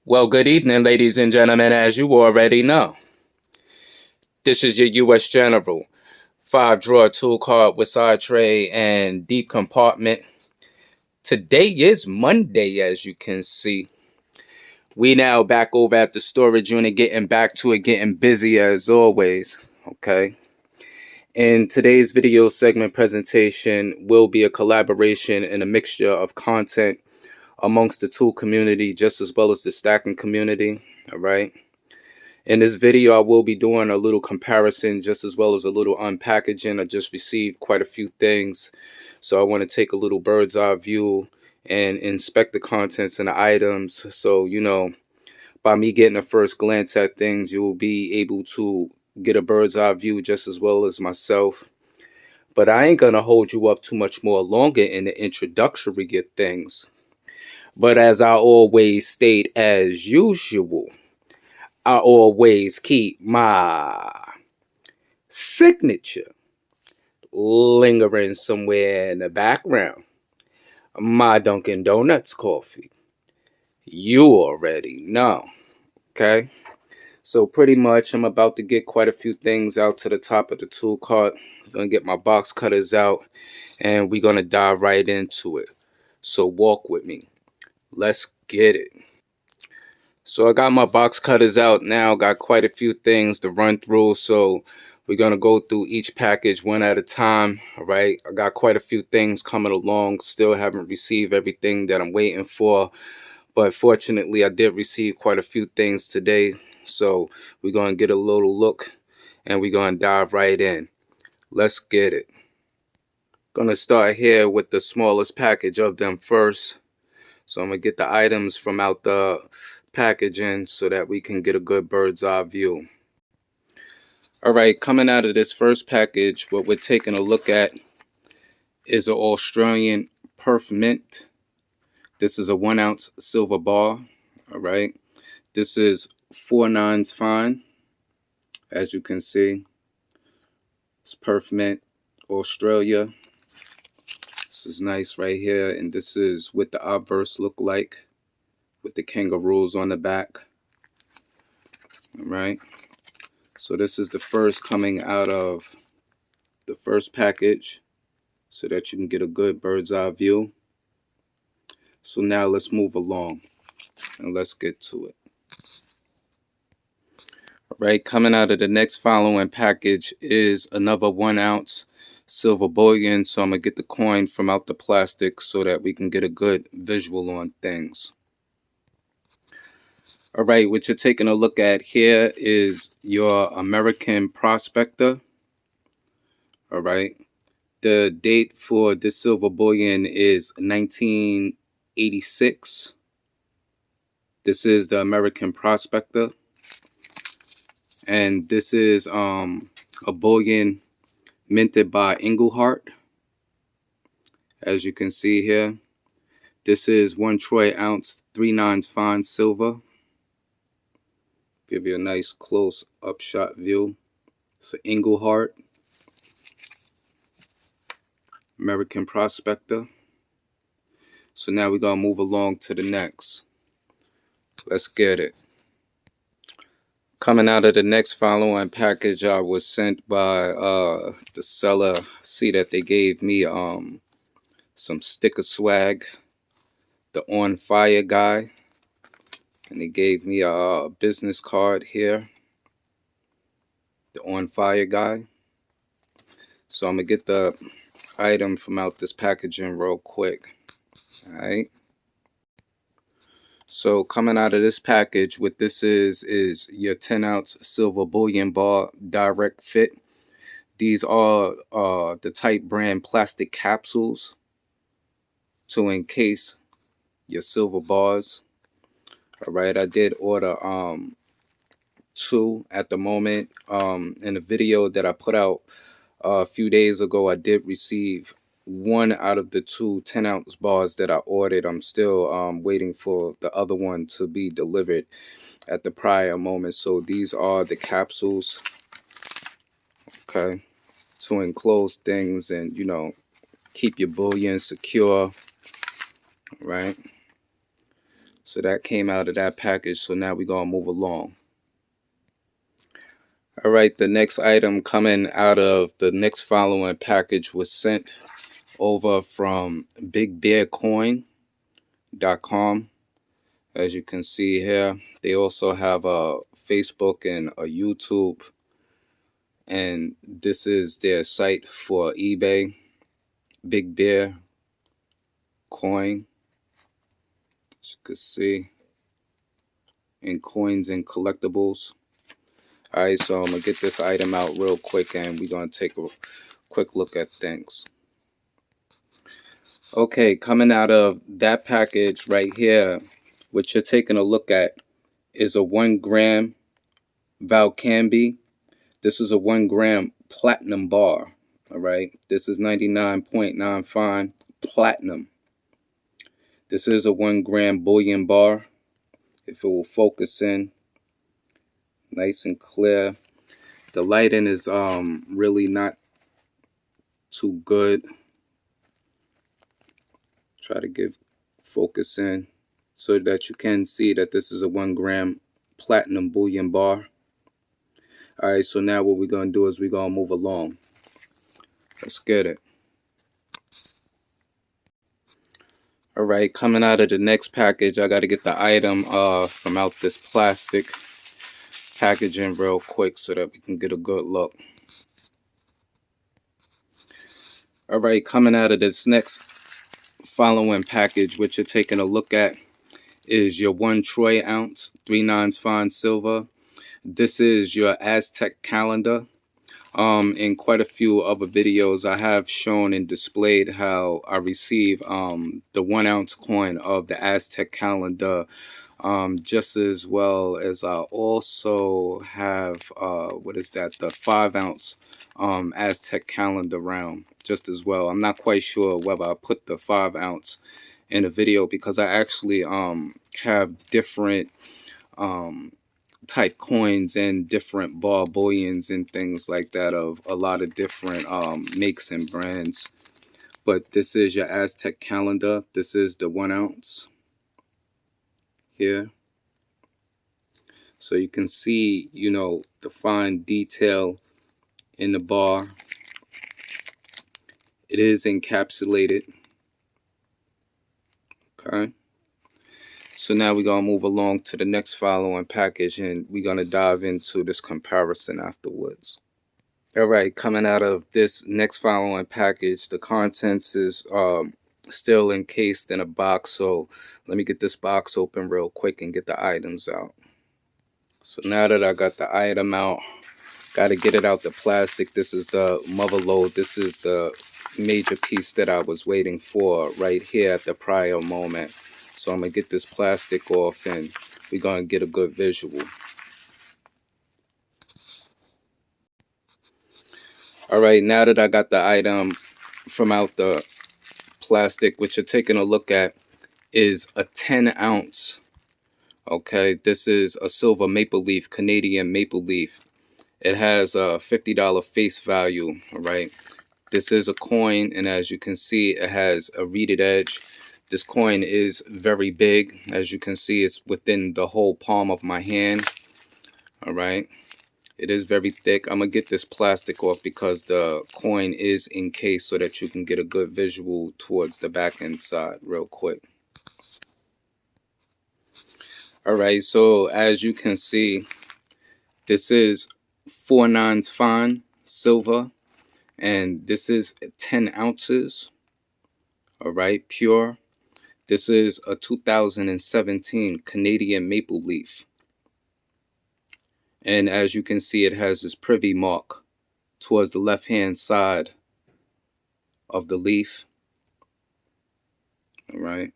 Well, good evening, ladies and gentlemen. As you already know, this is your U.S. General 5-drawer tool card with side tray and deep compartment. Today is Monday, as you can see. We now back over at the storage unit, getting back to it, getting busy as always. Okay. In today's video segment presentation will be a collaboration and a mixture of content amongst the tool community, just as well as the stacking community. All right. In this video, I will be doing a little comparison just as well as a little unpackaging. I just received quite a few things, so I want to take a little bird's eye view and inspect the contents and the items. So, by me getting a first glance at things, you will be able to get a bird's eye view just as well as myself. But I ain't going to hold you up too much more longer in the introductory of things. But as I always state, as usual, I always keep my signature lingering somewhere in the background. My Dunkin' Donuts coffee. You already know. Okay? So pretty much I'm about to get quite a few things out to the top of the tool cart. I'm going to get my box cutters out and we're going to dive right into it. So walk with me. Let's get it. So I got my box cutters out now, got quite a few things to run through, so we're going to go through each package one at a time. All right, I got quite a few things coming along, still haven't received everything that I'm waiting for, but fortunately I did receive quite a few things today, so we're going to get a little look and we're going to dive right in. Let's get it. Gonna start here with the smallest package of them first. So I'm going to get the items from out the packaging so that we can get a good bird's eye view. All right, coming out of this first package, what we're taking a look at is an Australian Perf Mint. This is a 1-ounce silver bar. All right, this is 4/9 fine. As you can see, it's Perf Mint, Australia. This is nice right here, and this is what the obverse look like, with the kangaroos on the back. All right, so this is the first coming out of the first package so that you can get a good bird's eye view. So now let's move along and let's get to it. All right, coming out of the next following package is another 1-ounce silver bullion. So I'm gonna get the coin from out the plastic so that we can get a good visual on things. All right, what you're taking a look at here is your American Prospector. All right, the date for this silver bullion is 1986. This is the American Prospector, and this is a bullion minted by Englehart. As you can see here, this is 1 troy ounce 3/9 fine silver. Give you a nice close up shot view. It's an Englehart American Prospector. So now we're gonna move along to the next. Let's get it. Coming out of the next following package, I was sent by the seller. See that they gave me some sticker swag, the On Fire guy, and they gave me a business card here, the On Fire guy. So I'm gonna get the item from out this packaging real quick. All right. So coming out of this package, what this is your 10-ounce silver bullion bar direct fit. These are the type brand plastic capsules to encase your silver bars. All right, I did order 2 at the moment. In the video that I put out a few days ago, I did receive 1 out of the 2 10-ounce bars that I ordered. I'm still waiting for the other one to be delivered at the prior moment. So these are the capsules, okay, to enclose things and, keep your bullion secure, right? So that came out of that package. So now we're gonna move along. All right, the next item coming out of the next following package was sent over from bigbearcoin.com. As you can see here, they also have a Facebook and a YouTube, and this is their site for eBay. Big Bear Coin, as you can see, and coins and collectibles. All right, so I'm gonna get this item out real quick, and we're gonna take a quick look at things. Okay, coming out of that package right here, what you're taking a look at is a 1 gram Valcambi. This is a 1 gram platinum bar. All right, this is 99.95 platinum. This is a 1 gram bullion bar. If it will focus in, nice and clear. The lighting is really not too good. Try to give focus in so that you can see that this is a 1 gram platinum bullion bar. All right, so now what we're gonna do is we're gonna move along. Let's get it. All right, coming out of the next package, I got to get the item from out this plastic packaging real quick so that we can get a good look. All right, coming out of this next following package, what you're taking a look at is your 1 troy ounce 3/9 fine silver. This is your Aztec calendar. In quite a few other videos, I have shown and displayed how I receive the 1 ounce coin of the Aztec calendar, just as well as I also have what is that, the 5 ounce Aztec calendar round just as well. I'm not quite sure whether I put the 5 ounce in a video because I actually have different type coins and different bar bullions and things like that of a lot of different makes and brands. But this is your Aztec calendar. This is the 1 ounce here. So you can see, you know, the fine detail in the bar. It is encapsulated. Okay. So now we're going to move along to the next following package, and we're going to dive into this comparison afterwards. All right, coming out of this next following package, the contents is still encased in a box. So let me get this box open real quick and get the items out. So now that I got the item out, got to get it out the plastic. This is the mother load. This is the major piece that I was waiting for right here at the prior moment. So I'm going to get this plastic off and we're going to get a good visual. All right, now that I got the item from out the plastic, what you're taking a look at is a 10 ounce. Okay, this is a silver maple leaf, Canadian maple leaf. It has a $50 face value. All right, this is a coin, and as you can see, it has a reeded edge. This coin is very big. As you can see, it's within the whole palm of my hand. All right, it is very thick. I'm gonna get this plastic off because the coin is encased so that you can get a good visual towards the back end side real quick. All right, so as you can see, this is 4/9 fine silver, and this is 10 ounces. All right, pure. This is a 2017 Canadian maple leaf. And as you can see, it has this privy mark towards the left hand side of the leaf. All right,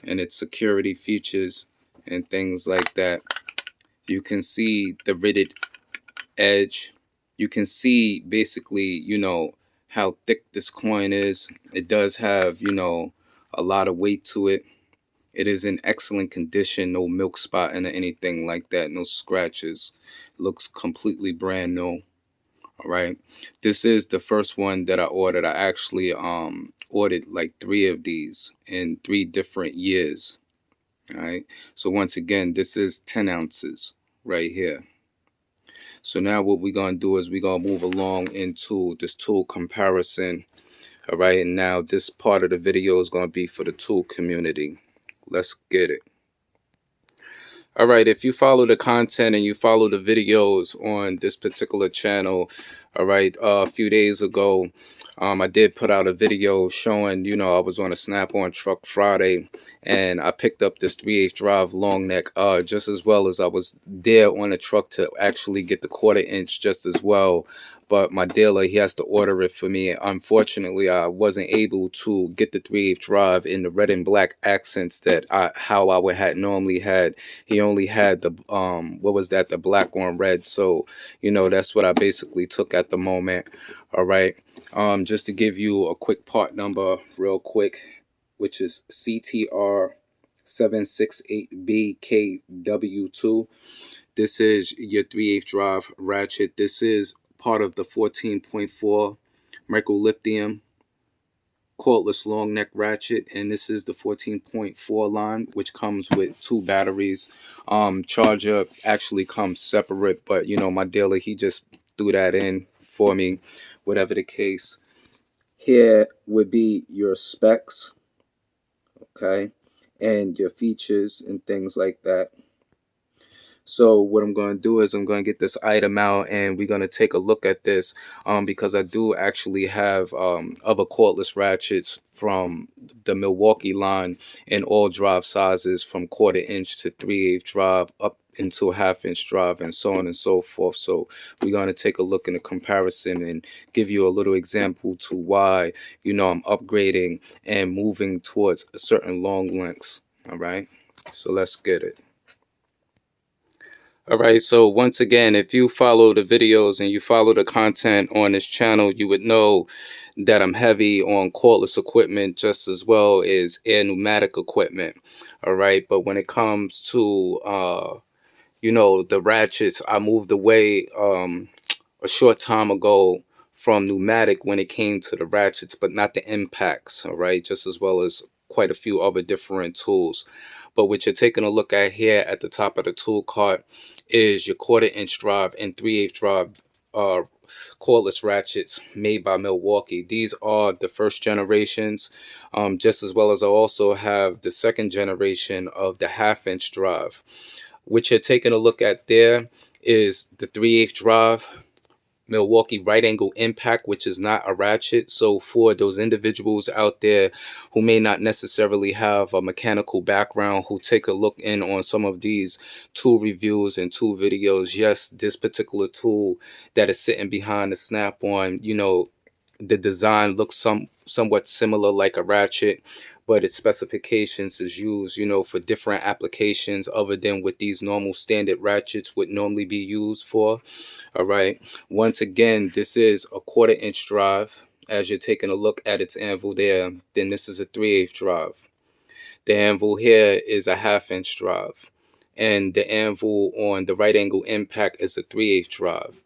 and its security features and things like that. You can see the ridded edge. You can see basically, you know, how thick this coin is. It does have, you know, a lot of weight to it. It is in excellent condition, no milk spot and anything like that, no scratches. It looks completely brand new. All right, this is the first one that I ordered. I actually ordered like 3 of these in 3 different years. All right. So once again, this is 10 ounces right here. So now what we're going to do is we're going to move along into this tool comparison. All right. And now this part of the video is going to be for the tool community. Let's get it. All right, if you follow the content and you follow the videos on this particular channel, all right, a few days ago, I did put out a video showing, I was on a Snap-on truck Friday, and I picked up this 3/8 drive long neck, just as well as I was there on the truck to actually get the 1/4 inch just as well. But my dealer, he has to order it for me. Unfortunately, I wasn't able to get the 3/8 drive in the red and black accents that how I would had normally had. He only had the what was that, the black on red. So that's what I basically took at the moment. All right, just to give you a quick part number real quick, which is CTR 768BKW2. This is your 3/8 drive ratchet. This is part of the 14.4 microlithium cordless long neck ratchet, and this is the 14.4 line, which comes with 2 batteries. Charger actually comes separate, but my dealer, he just threw that in for me. Whatever the case, here would be your specs, okay, and your features and things like that. So what I'm going to do is I'm going to get this item out, and we're going to take a look at this, because I do actually have other cordless ratchets from the Milwaukee line in all drive sizes, from 1/4 inch to 3/8 drive up into a 1/2 inch drive, and so on and so forth. So we're going to take a look in a comparison and give you a little example to why I'm upgrading and moving towards certain long lengths. All right, so let's get it. All right, so once again, if you follow the videos and you follow the content on this channel, you would know that I'm heavy on cordless equipment just as well as air pneumatic equipment. All right, but when it comes to the ratchets, I moved away a short time ago from pneumatic when it came to the ratchets, but not the impacts. All right, just as well as quite a few other different tools. But what you're taking a look at here at the top of the tool cart is your 1/4 inch drive and 3/8 drive cordless ratchets made by Milwaukee. These are the first generations, just as well as I also have the second generation of the 1/2 inch drive. What you're taking a look at there is the 3/8 drive Milwaukee right angle impact, which is not a ratchet. So for those individuals out there who may not necessarily have a mechanical background, who take a look in on some of these tool reviews and tool videos, yes, this particular tool that is sitting behind the Snap-on, the design looks somewhat similar like a ratchet, but its specifications is used for different applications other than what these normal standard ratchets would normally be used for. All right, once again, this is a 1/4 inch drive. As you're taking a look at its anvil there, then this is a 3/8 drive. The anvil here is a 1/2 inch drive, and the anvil on the right angle impact is a 3/8 drive.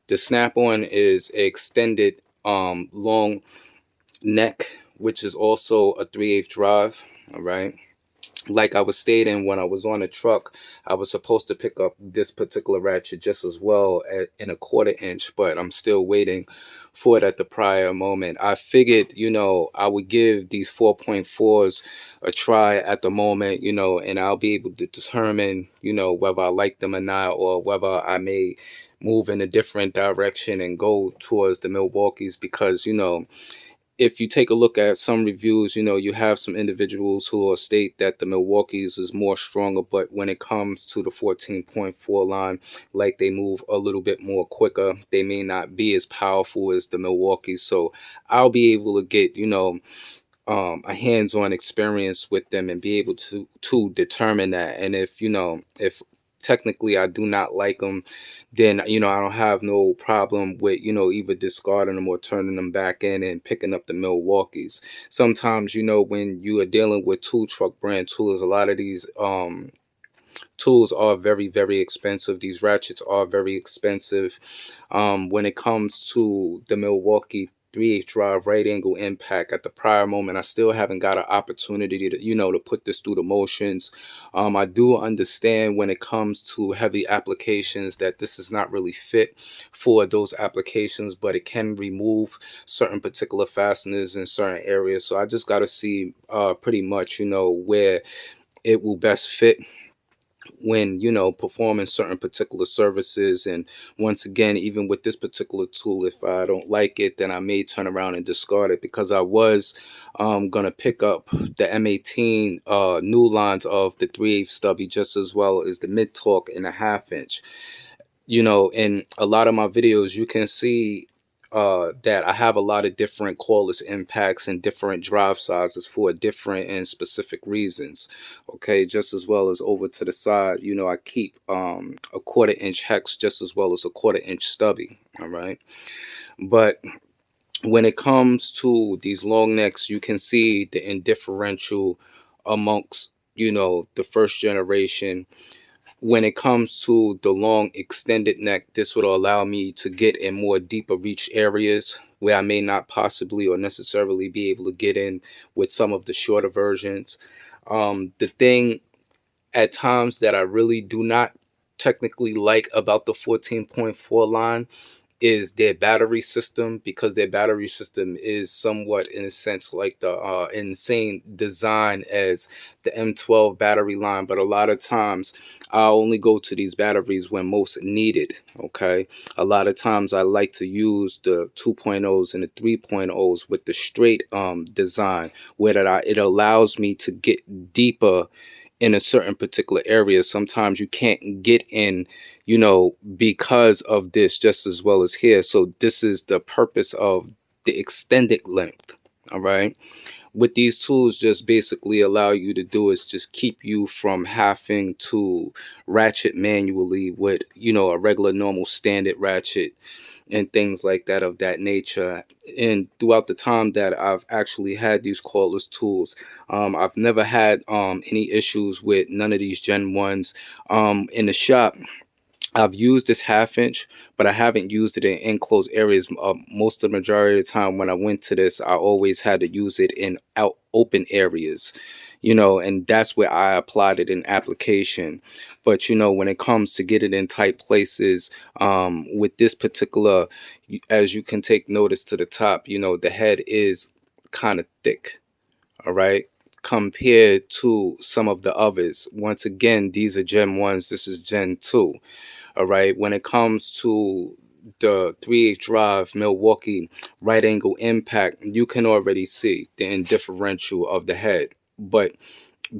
The snap-on is extended long neck, which is also a 3/8 drive. All right, like I was stating, when I was on the truck, I was supposed to pick up this particular ratchet just as well in a 1/4 inch, but I'm still waiting for it at the prior moment. I figured, I would give these 4.4s a try at the moment, and I'll be able to determine, whether I like them or not, or whether I may move in a different direction and go towards the Milwaukees, because, if you take a look at some reviews, you have some individuals who will state that the Milwaukees is more stronger, but when it comes to the 14.4 line, like they move a little bit more quicker, they may not be as powerful as the Milwaukees. So I'll be able to get, a hands-on experience with them and be able to determine that. And if technically I do not like them, then I don't have no problem with either discarding them or turning them back in and picking up the Milwaukees. Sometimes when you are dealing with tool truck brand tools, a lot of these tools are very, very expensive. These ratchets are very expensive. When it comes to the Milwaukee 3/8 drive right angle impact at the prior moment. I still haven't got an opportunity to, to put this through the motions. I do understand when it comes to heavy applications that this is not really fit for those applications, but it can remove certain particular fasteners in certain areas. So I just got to see pretty much, where it will best fit when performing certain particular services. And once again, even with this particular tool, if I don't like it, then I may turn around and discard it, because I was gonna pick up the M18 new lines of the 3/8 stubby, just as well as the mid torque and a 1/2 inch. In a lot of my videos, you can see that I have a lot of different cordless impacts and different drive sizes for different and specific reasons. Okay, just as well as over to the side, I keep a 1/4 inch hex, just as well as a 1/4 inch stubby. All right, but when it comes to these long necks, you can see the indifferential amongst the first generation. When it comes to the long extended neck, this would allow me to get in more deeper reach areas where I may not possibly or necessarily be able to get in with some of the shorter versions. The thing at times that I really do not technically like about the 14.4 line is their battery system, because their battery system is somewhat, in a sense, like the insane design as the M12 battery line. But a lot of times I only go to these batteries when most needed. Okay, a lot of times I like to use the 2.0s and the 3.0s with the straight design, where it allows me to get deeper in a certain particular area. Sometimes you can't get in, because of this, just as well as here. So this is the purpose of the extended length. All right, what these tools just basically allow you to do is just keep you from having to ratchet manually with a regular normal standard ratchet and things like that, of that nature. And throughout the time that I've actually had these cordless tools, I've never had any issues with none of these Gen 1s. In the shop, I've used this 1/2 inch, but I haven't used it in enclosed areas. Most of the majority of the time when I went to this, I always had to use it in out open areas, and that's where I applied it in application. But when it comes to get it in tight places, with this particular, as you can take notice to the top, the head is kind of thick. All right, compared to some of the others. Once again, these are Gen 1s, this is Gen 2. All right, when it comes to the 3/8 drive Milwaukee right angle impact, you can already see the indifferential of the head. But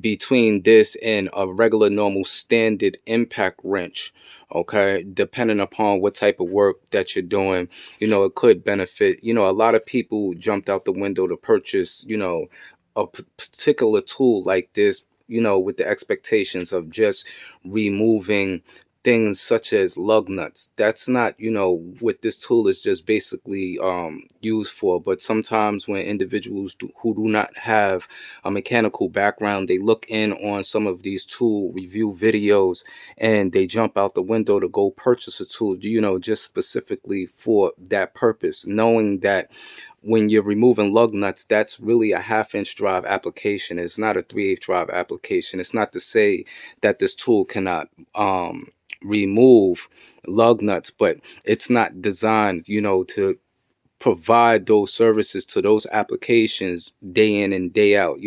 between this and a regular normal standard impact wrench, okay, depending upon what type of work that you're doing, it could benefit. A lot of people jumped out the window to purchase a particular tool like this, with the expectations of just removing things such as lug nuts. That's not what this tool is just basically used for. But sometimes when individuals who do not have a mechanical background, they look in on some of these tool review videos and they jump out the window to go purchase a tool, just specifically for that purpose, knowing that when you're removing lug nuts, that's really a 1/2 inch drive application. It's not a 3/8 drive application. It's not to say that this tool cannot remove lug nuts, but it's not designed, to provide those services to those applications day in and day out.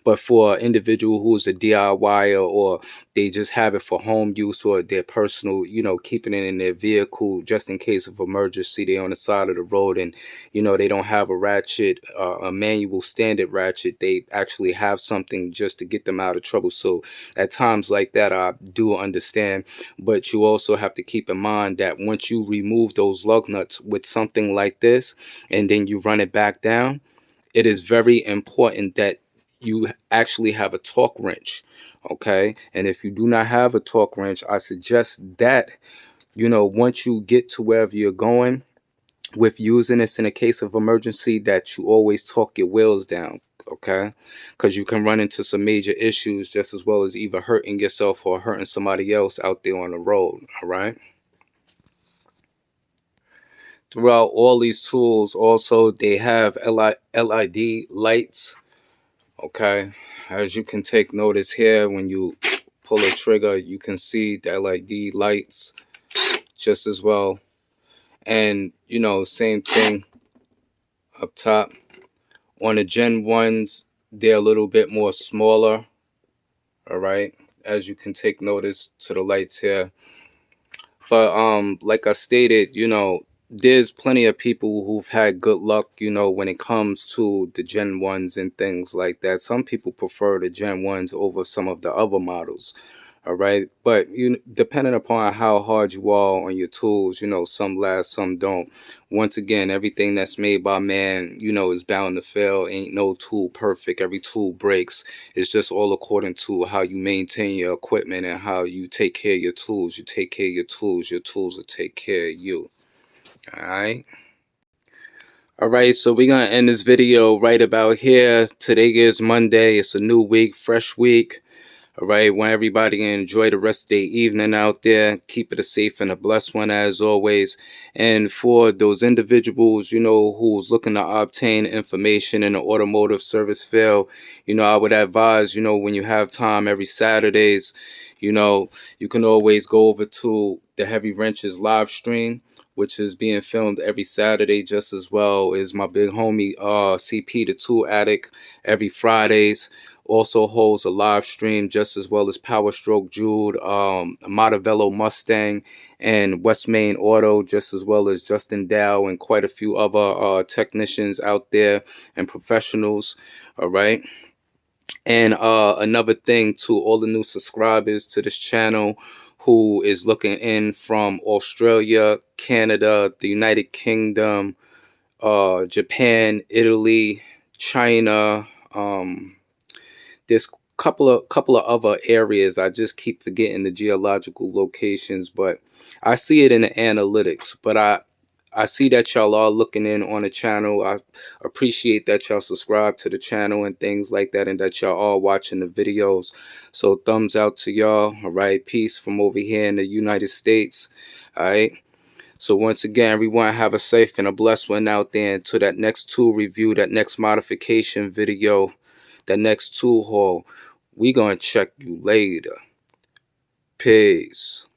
But for an individual who's a DIYer, or they just have it for home use or their personal, keeping it in their vehicle just in case of emergency, they're on the side of the road and they don't have a ratchet, a manual standard ratchet. They actually have something just to get them out of trouble. So at times like that, I do understand. But you also have to keep in mind that once you remove those lug nuts with something like this and then you run it back down, it is very important that you actually have a torque wrench. Okay, and if you do not have a torque wrench, I suggest that once you get to wherever you're going with using this in a case of emergency, that you always torque your wheels down. Okay, because you can run into some major issues, just as well as either hurting yourself or hurting somebody else out there on the road. All right, throughout all these tools. Also, they have LED lights. Okay, as you can take notice here, when you pull a trigger, you can see the LED lights just as well. And you know, same thing up top. On the Gen 1s, they're a little bit more smaller. All right, as you can take notice to the lights here. But like I stated, you know, there's plenty of people who've had good luck, you know, when it comes to the Gen 1s and things like that. Some people prefer the Gen 1s over some of the other models. All right. But you, depending upon how hard you are on your tools, you know, some last, some don't. Once again, everything that's made by man, you know, is bound to fail. Ain't no tool perfect. Every tool breaks. It's just all according to how you maintain your equipment and how you take care of your tools. You take care of your tools will take care of you. All right. All right, so we're gonna end this video right about here. Today is Monday. It's a new week, fresh week. All right, want everybody to enjoy the rest of the evening out there. Keep it a safe and a blessed one as always. And for those individuals, you know, who's looking to obtain information in the automotive service field, you know, I would advise, you know, when you have time every Saturdays, you know, you can always go over to the Heavy Wrenches live stream, which is being filmed every Saturday, just as well as my big homie CP the Tool Addict every Fridays also holds a live stream, just as well as Power Stroke Jude, Montevello Mustang, and West Main Auto, just as well as Justin Dow and quite a few other technicians out there and professionals. All right. And another thing to all the new subscribers to this channel who is looking in from Australia, Canada, the United Kingdom, Japan, Italy, China, there's couple of other areas. I just keep forgetting the geological locations, but I see it in the analytics. But I see that y'all are looking in on the channel. I appreciate that y'all subscribe to the channel and things like that, and that y'all are watching the videos. So thumbs out to y'all. All right, peace from over here in the United States. All right. So once again, everyone, have a safe and a blessed one out there. Until that next tool review, that next modification video, that next tool haul, we gonna check you later. Peace.